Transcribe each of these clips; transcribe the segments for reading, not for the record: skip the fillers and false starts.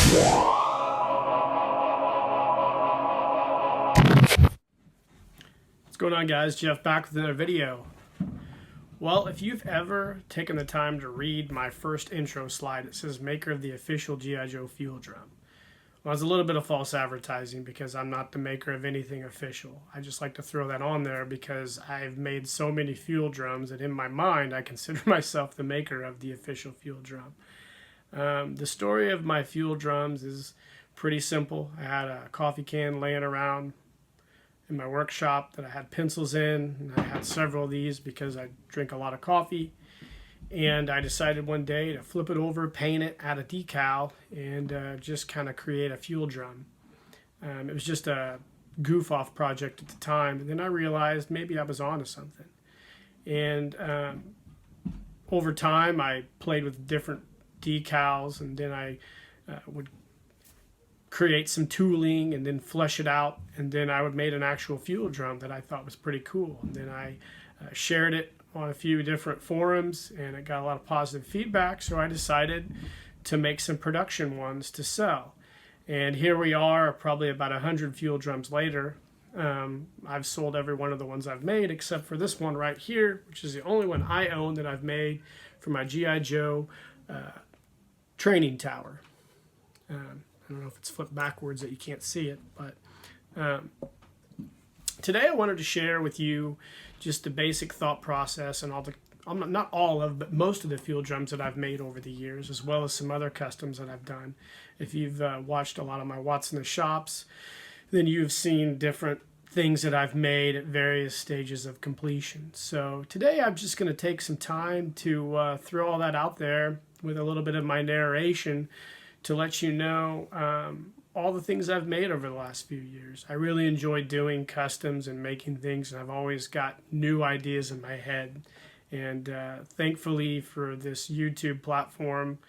What's going on, guys? Jeff back with another video. Well, if you've ever taken the time to read my first intro slide, it says maker of the official G.I. Joe fuel drum. Well, it's a little bit of false advertising because I'm not the maker of anything official. I just like to throw that on there because I've made so many fuel drums that in my mind I consider myself the maker of the official fuel drum. The story of my fuel drums is pretty simple. I had a coffee can laying around in my workshop that I had pencils in, and I had several of these because I drink a lot of coffee. And I decided one day to flip it over, paint it, add a decal, and just kind of create a fuel drum. It was just a goof off project at the time, and then I realized maybe I was onto something. And over time I played with different decals, and then I would create some tooling and then flesh it out, and then I would make an actual fuel drum that I thought was pretty cool. And then I shared it on a few different forums, and it got a lot of positive feedback, so I decided to make some production ones to sell. And here we are, probably about 100 fuel drums later. I've sold every one of the ones I've made except for this one right here, which is the only one I own that I've made for my G.I. Joe training tower. I don't know if it's flipped backwards that you can't see it, but today I wanted to share with you just the basic thought process and not all of, but most of the fuel drums that I've made over the years, as well as some other customs that I've done. If you've watched a lot of my Watts in the Shops, then you've seen different things that I've made at various stages of completion. So today I'm just going to take some time to throw all that out there with a little bit of my narration to let you know all the things I've made over the last few years. I really enjoy doing customs and making things, and I've always got new ideas in my head. And thankfully for this YouTube platform,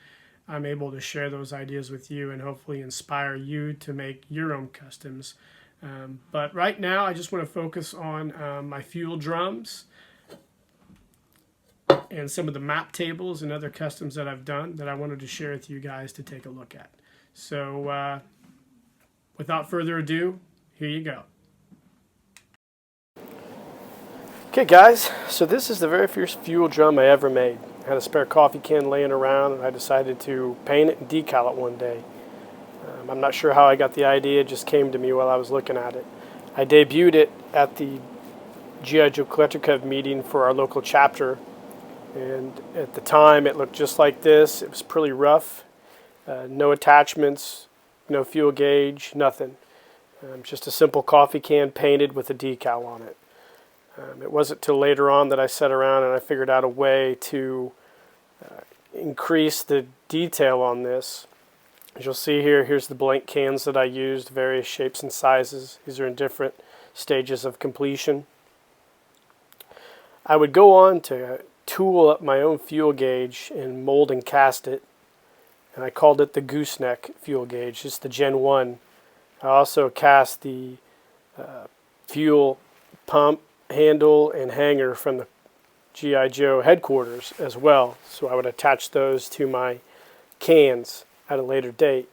I'm able to share those ideas with you and hopefully inspire you to make your own customs. But right now I just want to focus on my fuel drums and some of the map tables and other customs that I've done that I wanted to share with you guys to take a look at. So without further ado, here you go. Okay guys, so this is the very first fuel drum I ever made. I had a spare coffee can laying around, and I decided to paint it and decal it one day. I'm not sure how I got the idea, it just came to me while I was looking at it. I debuted it at the G.I. Joe Collector Club meeting for our local chapter, and at the time it looked just like this. It was pretty rough, no attachments, no fuel gauge, nothing. Just a simple coffee can painted with a decal on it. It wasn't till later on that I sat around and I figured out a way to increase the detail on this. As you'll see here, here's the blank cans that I used, various shapes and sizes. These are in different stages of completion. I would go on to tool up my own fuel gauge and mold and cast it, and I called it the gooseneck fuel gauge. It's the Gen 1. I also cast the fuel pump, handle, and hanger from the G.I. Joe headquarters as well, so I would attach those to my cans at a later date.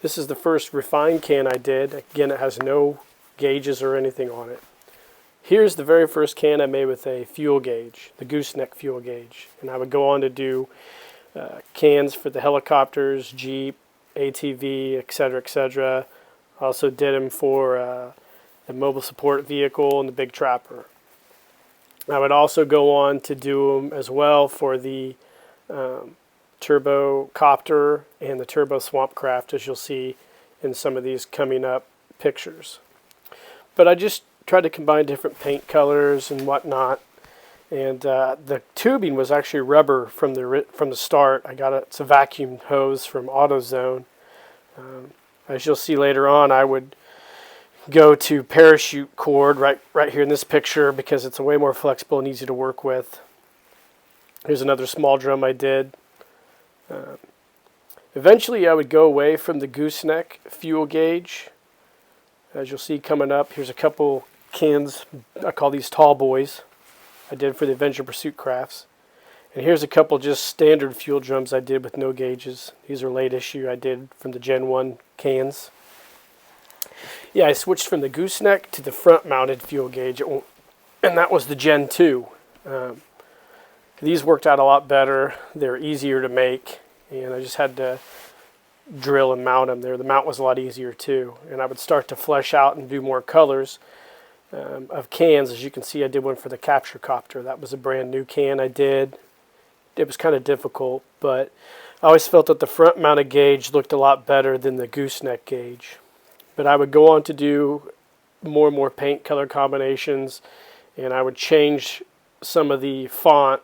This is the first refined can I did. Again, it has no gauges or anything on it. Here's the very first can I made with a fuel gauge, the gooseneck fuel gauge. And I would go on to do cans for the helicopters, Jeep, ATV, etc., etc. Also did them for the mobile support vehicle and the big trapper. I would also go on to do them as well for the turbo copter and the turbo swamp craft, as you'll see in some of these coming up pictures. But I just tried to combine different paint colors and whatnot, and the tubing was actually rubber from the start. It's a vacuum hose from AutoZone. As you'll see later on, I would go to parachute cord right here in this picture because it's way more flexible and easy to work with. Here's another small drum I did. Eventually I would go away from the gooseneck fuel gauge. As you'll see coming up, here's a couple cans. I call these tall boys. I did for the Adventure Pursuit crafts. And here's a couple just standard fuel drums I did with no gauges. These are late issue I did from the Gen 1 cans. Yeah, I switched from the gooseneck to the front mounted fuel gauge, and that was the Gen 2. These worked out a lot better. They're easier to make, and I just had to drill and mount them there. The mount was a lot easier too, and I would start to flesh out and do more colors of cans. As you can see, I did one for the Capture Copter. That was a brand new can I did. It was kind of difficult, but I always felt that the front mounted gauge looked a lot better than the gooseneck gauge. But I would go on to do more and more paint color combinations, and I would change some of the font,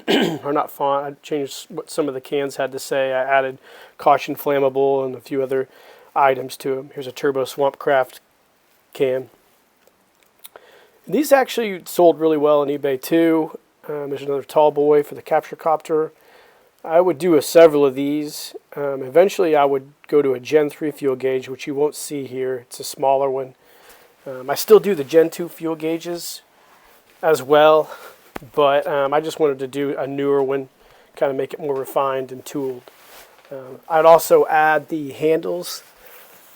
or not font, I'd change what some of the cans had to say. I added caution flammable and a few other items to them. Here's a Turbo Swampcraft can. And these actually sold really well on eBay too. There's another tall boy for the Capture Copter. I would do several of these. Eventually I would go to a Gen 3 fuel gauge, which you won't see here. It's a smaller one. I still do the Gen 2 fuel gauges as well, but I just wanted to do a newer one, kind of make it more refined and tooled. I'd also add the handles,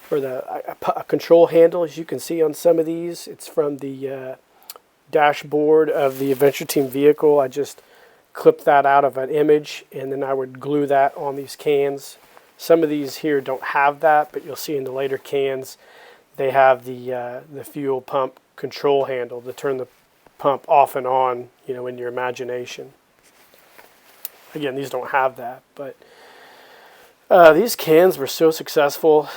or a control handle, as you can see on some of these. It's from the dashboard of the Adventure Team vehicle. I just clipped that out of an image, and then I would glue that on these cans. Some of these here don't have that, but you'll see in the later cans they have the fuel pump control handle to turn the pump off and on, in your imagination. Again, these don't have that, but these cans were so successful.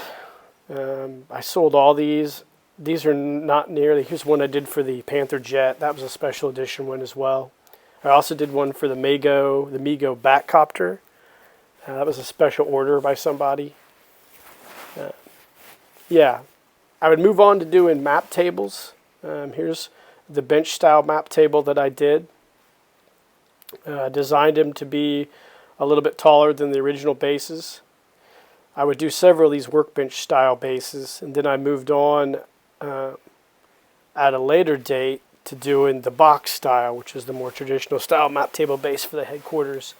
I sold all these. These are not nearly. Here's one I did for the Panther Jet. That was a special edition one as well. I also did one for the Mego Batcopter. That was a special order by somebody. Yeah, I would move on to doing map tables. Here's the bench style map table that I did. Designed them to be a little bit taller than the original bases. I would do several of these workbench style bases, and then I moved on at a later date to doing the box style, which is the more traditional style map table base for the headquarters.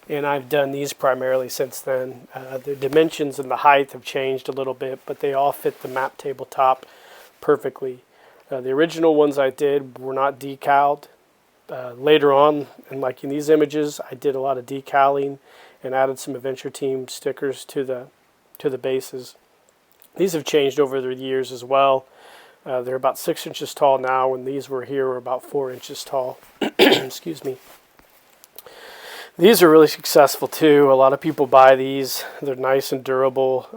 And I've done these primarily since then. The dimensions and the height have changed a little bit, but they all fit the map table top perfectly. The original ones I did were not decaled. Later on, and like in these images, I did a lot of decaling and added some Adventure Team stickers to the bases. These have changed over the years as well. They're about 6 inches tall now, when these were here were about 4 inches tall. Excuse me. These are really successful too. A lot of people buy these. They're nice and durable.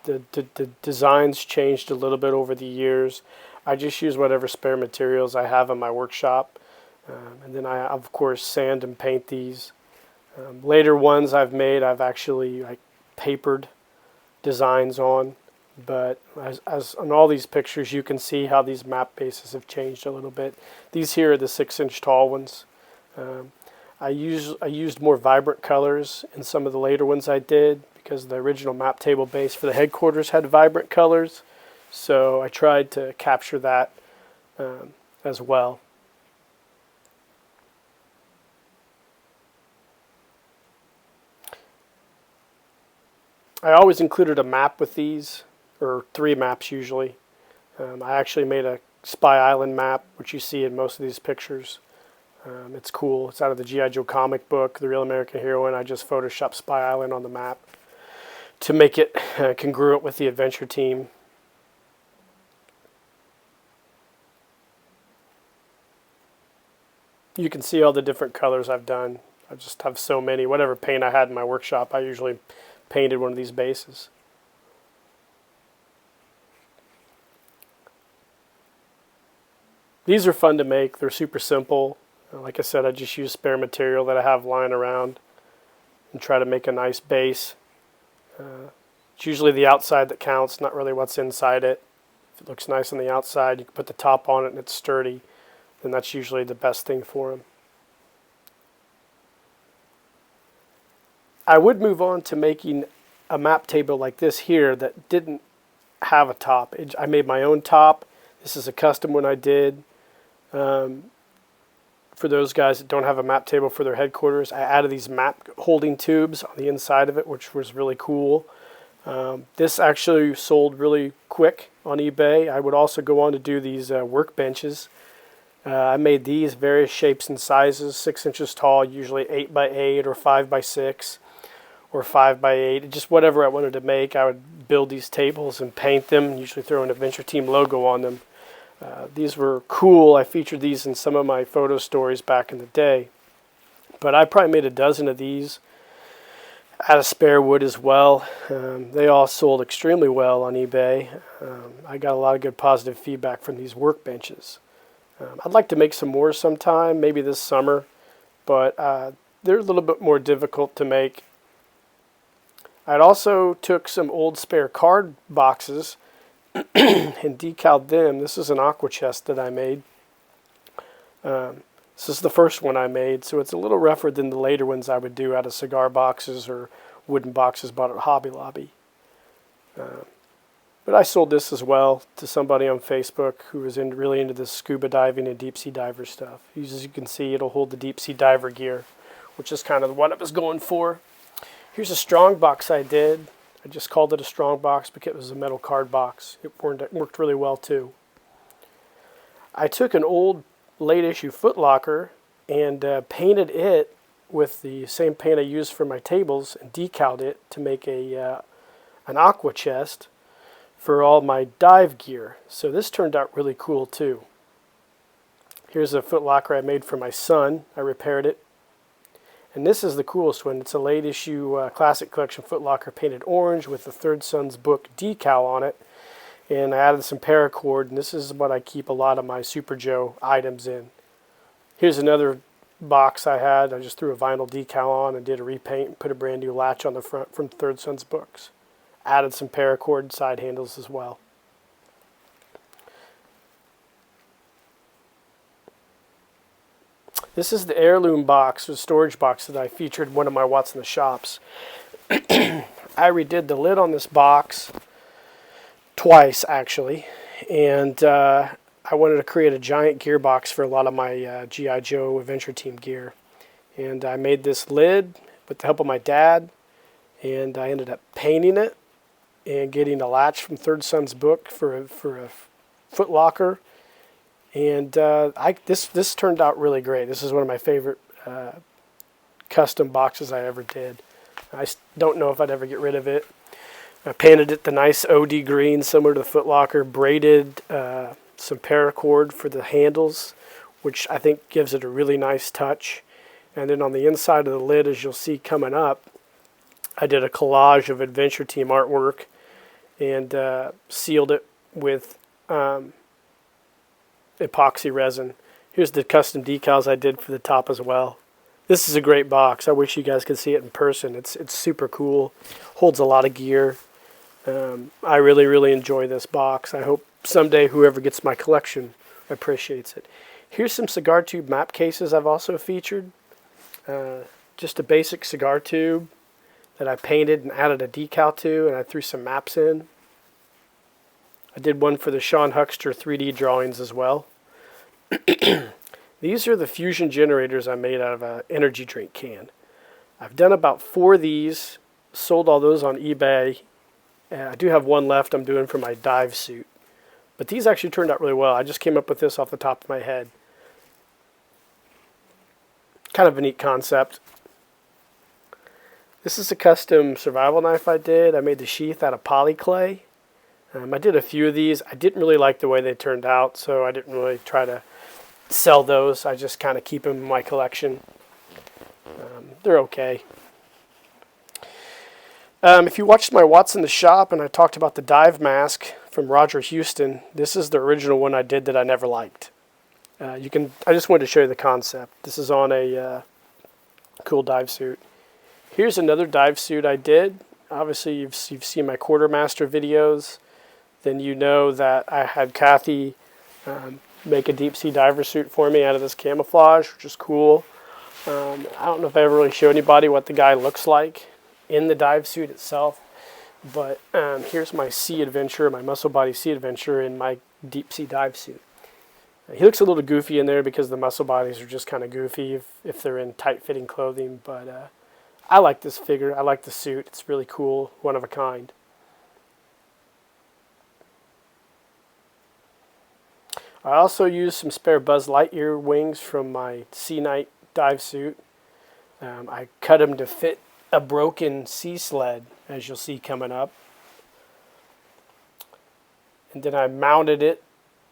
The designs changed a little bit over the years. I just use whatever spare materials I have in my workshop. And then I, of course, sand and paint these. Later ones I've made, I've actually papered designs on. But as on all these pictures, you can see how these map bases have changed a little bit. These here are the 6 inch tall ones. I used more vibrant colors in some of the later ones I did, because the original map table base for the headquarters had vibrant colors. So I tried to capture that as well. I always included a map with these, or 3 maps usually. I actually made a Spy Island map, which you see in most of these pictures. It's cool. It's out of the G.I. Joe comic book, The Real American Hero, and I just photoshopped Spy Island on the map to make it congruent with the Adventure Team. You can see all the different colors I've done. I just have so many. Whatever paint I had in my workshop, I usually painted one of these bases. These are fun to make. They're super simple. Like I said, I just use spare material that I have lying around and try to make a nice base. It's usually the outside that counts, not really what's inside it. If it looks nice on the outside, you can put the top on it and it's sturdy, then that's usually the best thing for them. I would move on to making a map table like this here that didn't have a top. I made my own top. This is a custom one I did. for those guys that don't have a map table for their headquarters, I added these map holding tubes on the inside of it, which was really cool. This actually sold really quick on eBay. I would also go on to do these workbenches. I made these various shapes and sizes, 6 inches tall, usually 8 by 8 or 5 by 6 or 5 by 8, just whatever I wanted to make. I would build these tables and paint them, usually throw an Adventure Team logo on them. These were cool. I featured these in some of my photo stories back in the day. But I probably made a dozen of these out of spare wood as well. They all sold extremely well on eBay. I got a lot of good positive feedback from these workbenches. I'd like to make some more sometime, maybe this summer, but they're a little bit more difficult to make. I also took some old spare card boxes and decaled them. This is an aqua chest that I made. This is the first one I made, so it's a little rougher than the later ones I would do out of cigar boxes or wooden boxes bought at Hobby Lobby. But I sold this as well to somebody on Facebook who was really into this scuba diving and deep sea diver stuff. As you can see, it'll hold the deep sea diver gear, which is kind of what I was going for. Here's a strong box I did. I just called it a strong box because it was a metal card box. It worked really well too. I took an old late issue Foot Locker and painted it with the same paint I used for my tables and decaled it to make an aqua chest for all my dive gear. So this turned out really cool too. Here's a Foot Locker I made for my son. I repaired it. And this is the coolest one. It's a late issue Classic Collection Foot Locker painted orange with the Third Son's book decal on it. And I added some paracord, and this is what I keep a lot of my Super Joe items in. Here's another box I had. I just threw a vinyl decal on and did a repaint and put a brand new latch on the front from Third Son's books. Added some paracord side handles as well. This is the heirloom box, the storage box that I featured in one of my What's in the Shops. I redid the lid on this box twice, actually, and I wanted to create a giant gearbox for a lot of my G.I. Joe Adventure Team gear. And I made this lid with the help of my dad, and I ended up painting it and getting a latch from Third Son's book for a Foot Locker. And this turned out really great. This is one of my favorite custom boxes I ever did. I don't know if I'd ever get rid of it. I painted it the nice OD green, similar to the Foot Locker, braided some paracord for the handles, which I think gives it a really nice touch. And then on the inside of the lid, as you'll see coming up, I did a collage of Adventure Team artwork and sealed it with epoxy resin. Here's the custom decals I did for the top as well. This is a great box. I wish you guys could see it in person. It's super cool. Holds a lot of gear. I really enjoy this box. I hope someday whoever gets my collection appreciates it. Here's some cigar tube map cases I've also featured. Just a basic cigar tube that I painted and added a decal to, and I threw some maps in. I did one for the Sean Huckster 3D drawings as well. These are the fusion generators I made out of an energy drink can. I've done about 4 of these, sold all those on eBay. I do have one left I'm doing for my dive suit. But these actually turned out really well. I just came up with this off the top of my head. Kind of a neat concept. This is a custom survival knife I did. I made the sheath out of poly clay. I did a few of these. I didn't really like the way they turned out, so I didn't really try to sell those. I just kind of keep them in my collection. They're okay. If you watched my What's in the Shop and I talked about the dive mask from Roger Houston, this is the original one I did that I never liked. I just wanted to show you the concept. This is on a cool dive suit. Here's another dive suit I did. Obviously, you've seen my Quartermaster videos. Then you know that I had Kathy make a deep sea diver suit for me out of this camouflage, which is cool. I don't know if I ever really show anybody what the guy looks like in the dive suit itself, but here's my sea adventure, my muscle body sea adventure in my deep sea dive suit. He looks a little goofy in there because the muscle bodies are just kind of goofy if they're in tight-fitting clothing. But I like this figure. I like the suit. It's really cool, one of a kind. I also used some spare Buzz Lightyear wings from my Sea Knight dive suit. I cut them to fit a broken sea sled, as you'll see coming up. And then I mounted it,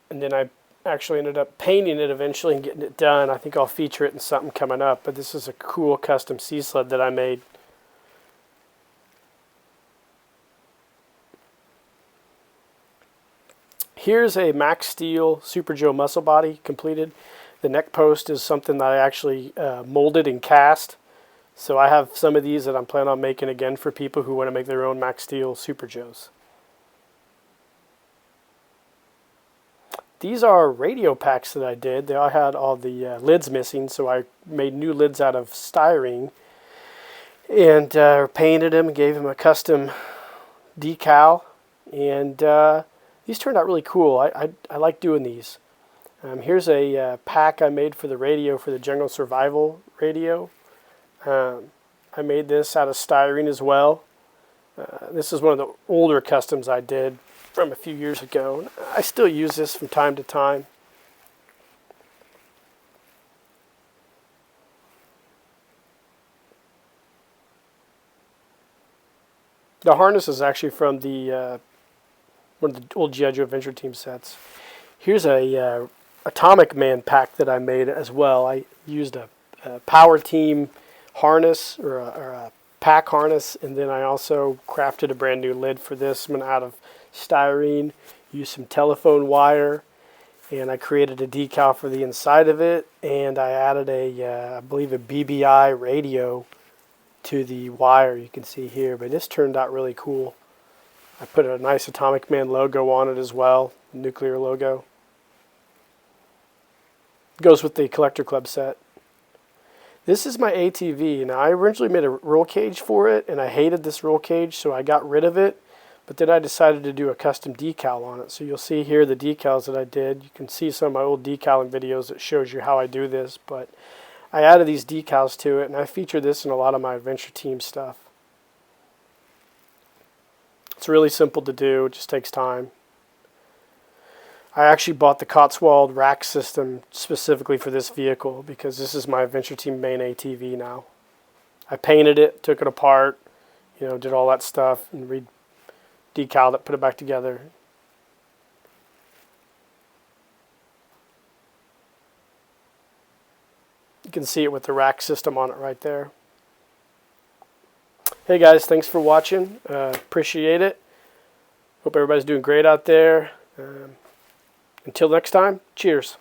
and then I actually ended up painting it eventually and getting it done. I think I'll feature it in something coming up, but this is a cool custom sea sled that I made. Here's a Max Steel Super Joe muscle body completed. The neck post is something that I actually molded and cast. So I have some of these that I'm planning on making again for people who want to make their own Max Steel Super Joes. These are radio packs that I did. I had all the lids missing, so I made new lids out of styrene and painted them and gave them a custom decal. And these turned out really cool. I like doing these. Here's a pack I made for the radio, for the Jungle Survival radio. I made this out of styrene as well. This is one of the older customs I did from a few years ago. I still use this from time to time. The harness is actually from the one of the old G.I. Joe Adventure Team sets. Here's a Atomic Man pack that I made as well. I used a Power Team harness or a pack harness, and then I also crafted a brand new lid for this one out of styrene. Used some telephone wire, and I created a decal for the inside of it, and I added I believe a BBI radio to the wire you can see here, but this turned out really cool. I put a nice Atomic Man logo on it as well, nuclear logo. Goes with the Collector Club set. This is my ATV. Now I originally made a roll cage for it, and I hated this roll cage, so I got rid of it. But then I decided to do a custom decal on it. So you'll see here the decals that I did. You can see some of my old decaling videos that shows you how I do this. But I added these decals to it, and I feature this in a lot of my Adventure Team stuff. It's really simple to do. It just takes time. I actually bought the Cotswold rack system specifically for this vehicle because this is my Adventure Team main ATV now. I painted it, took it apart, did all that stuff, and decaled it, put it back together. You can see it with the rack system on it right there. Hey guys, thanks for watching. Appreciate it. Hope everybody's doing great out there. Until next time, cheers.